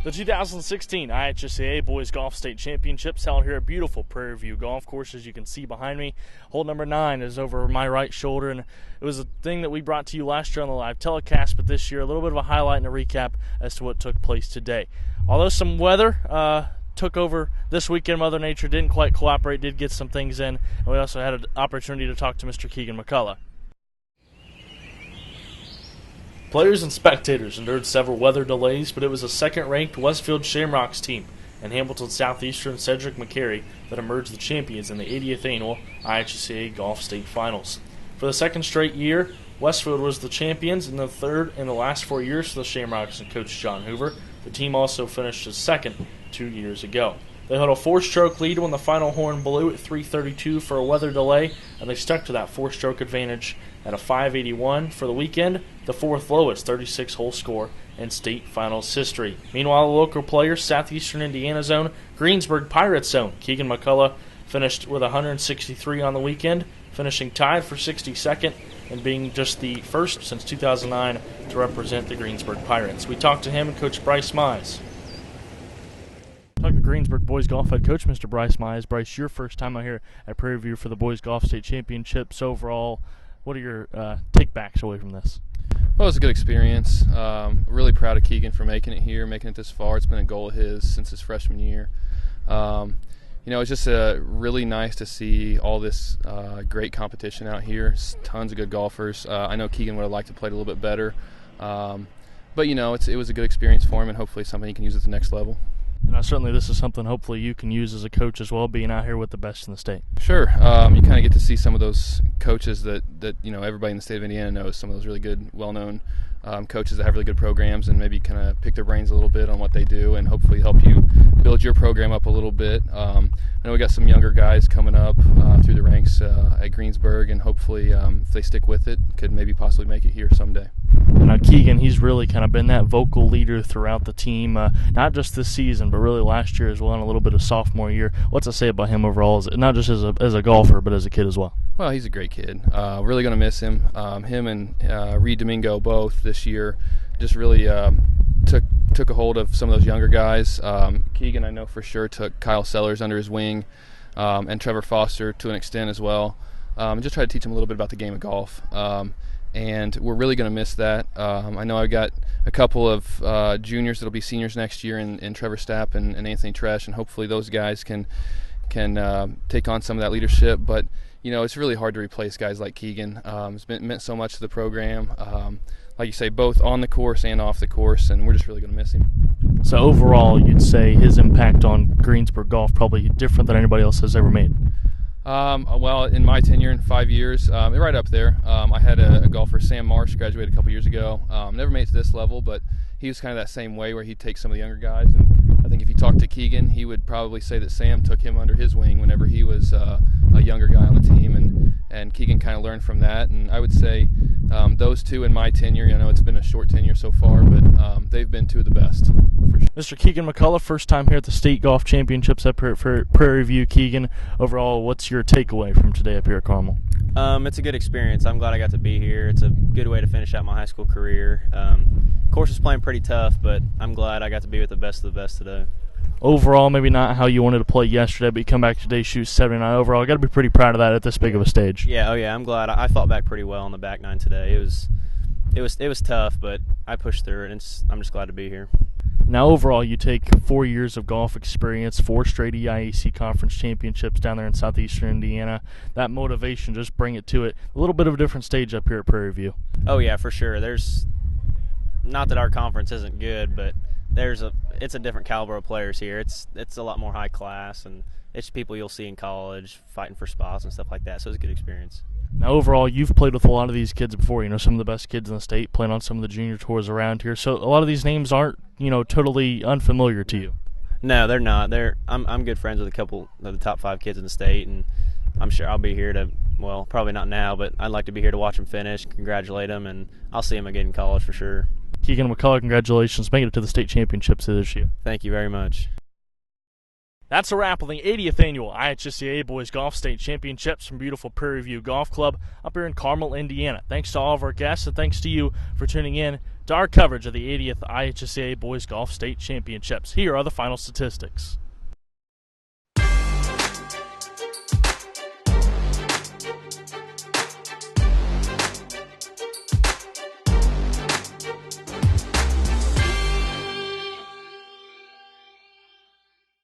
The 2016 IHSAA Boys Golf State Championships held here at beautiful Prairie View Golf Course, as you can see behind me. Hole number 9 is over my right shoulder, and it was a thing that we brought to you last year on the live telecast, but this year a little bit of a highlight and a recap as to what took place today. Although some weather took over this weekend, Mother Nature didn't quite cooperate, did get some things in, and we also had an opportunity to talk to Mr. Keegan McCullough. Players and spectators endured several weather delays, but it was a second-ranked Westfield Shamrocks team and Hamilton Southeastern Cedric McCary that emerged the champions in the 80th annual IHSAA Golf State Finals. For the second straight year, Westfield was the champions, in the third in the last 4 years for the Shamrocks and Coach John Hoover. The team also finished as second 2 years ago. They held a 4-stroke lead when the final horn blew at 3:32 for a weather delay, and they stuck to that 4-stroke advantage at a 581 for the weekend, the fourth lowest 36-hole score in state finals history. Meanwhile, the local players, Southeastern Indiana zone, Greensburg Pirates zone, Keegan McCullough finished with 163 on the weekend, finishing tied for 62nd and being just the first since 2009 to represent the Greensburg Pirates. We talked to him and Coach Bryce Mize. Talking to Greensburg Boys Golf Head Coach Mr. Bryce Mize. Bryce, your first time out here at Prairie View for the Boys Golf State Championships overall. What are your take-backs away from this? Well, it was a good experience. Really proud of Keegan for making it here, making it this far. It's been a goal of his since his freshman year. It's just really nice to see all this great competition out here. Tons of good golfers. I know Keegan would have liked to play a little bit better. But, it was a good experience for him, and hopefully something he can use at the next level. And certainly this is something hopefully you can use as a coach as well, being out here with the best in the state. Sure. You kind of get to see some of those coaches that everybody in the state of Indiana knows, some of those really good, well-known coaches that have really good programs, and maybe kind of pick their brains a little bit on what they do and hopefully help you build your program up a little bit. I know we got some younger guys coming up through the ranks at Greensburg, and hopefully if they stick with it, could maybe possibly make it here someday. And Keegan, he's really kind of been that vocal leader throughout the team, not just this season, but really last year as well, and a little bit of sophomore year. What's to say about him overall, not just as a golfer, but as a kid as well? Well, he's a great kid. Really going to miss him. Him and Reed Domingo both this year just really took a hold of some of those younger guys. Keegan, I know for sure, took Kyle Sellers under his wing, and Trevor Foster to an extent as well. Just try to teach him a little bit about the game of golf. And we're really going to miss that. I know I've got a couple of juniors that'll be seniors next year in Trevor Stapp and Anthony Tresh, and hopefully those guys can take on some of that leadership. But it's really hard to replace guys like Keegan. It's meant so much to the program. Like you say, both on the course and off the course, and we're just really going to miss him. So overall, you'd say his impact on Greensburg golf probably different than anybody else has ever made? Well, in my tenure in 5 years, right up there. I had a golfer, Sam Marsh, graduated a couple years ago. Never made it to this level, but he was kind of that same way where he'd take some of the younger guys. And I think if you talk to Keegan, he would probably say that Sam took him under his wing whenever he was a younger guy on the team, and Keegan kind of learned from that. And I would say those two in my tenure, I know it's been a short tenure so far, but they've been two of the best, for sure. Mr. Keegan McCullough, first time here at the State Golf Championships up here at Prairie View. Keegan, overall, what's your takeaway from today up here at Carmel? It's a good experience. I'm glad I got to be here. It's a good way to finish out my high school career. Course is playing pretty tough, but I'm glad I got to be with the best of the best today. Overall, maybe not how you wanted to play yesterday, but you come back today, shoot 79 overall. Got to be pretty proud of that at this big of a stage. Yeah, I'm glad. I fought back pretty well on the back nine today. It was tough, but I pushed through it, and I'm just glad to be here. Now, overall, you take 4 years of golf experience, 4 straight EIAC conference championships down there in southeastern Indiana. That motivation, just bring it to it. A little bit of a different stage up here at Prairie View. Oh yeah, for sure. There's not that our conference isn't good, but it's a different caliber of players here. It's a lot more high class, and it's people you'll see in college fighting for spots and stuff like that. So it's a good experience. Now, overall, you've played with a lot of these kids before. Some of the best kids in the state, playing on some of the junior tours around here. So a lot of these names aren't, totally unfamiliar to you. No, they're not. I'm good friends with a couple of the top 5 kids in the state, and I'm sure I'll be here to, well, probably not now, but I'd like to be here to watch them finish, congratulate them, and I'll see them again in college for sure. Keegan McCullough, congratulations, making it to the state championships this year. Thank you very much. That's a wrap on the 80th annual IHSAA Boys Golf State Championships from beautiful Prairie View Golf Club up here in Carmel, Indiana. Thanks to all of our guests, and thanks to you for tuning in to to our coverage of the 80th IHSA Boys Golf State Championships. Here are the final statistics.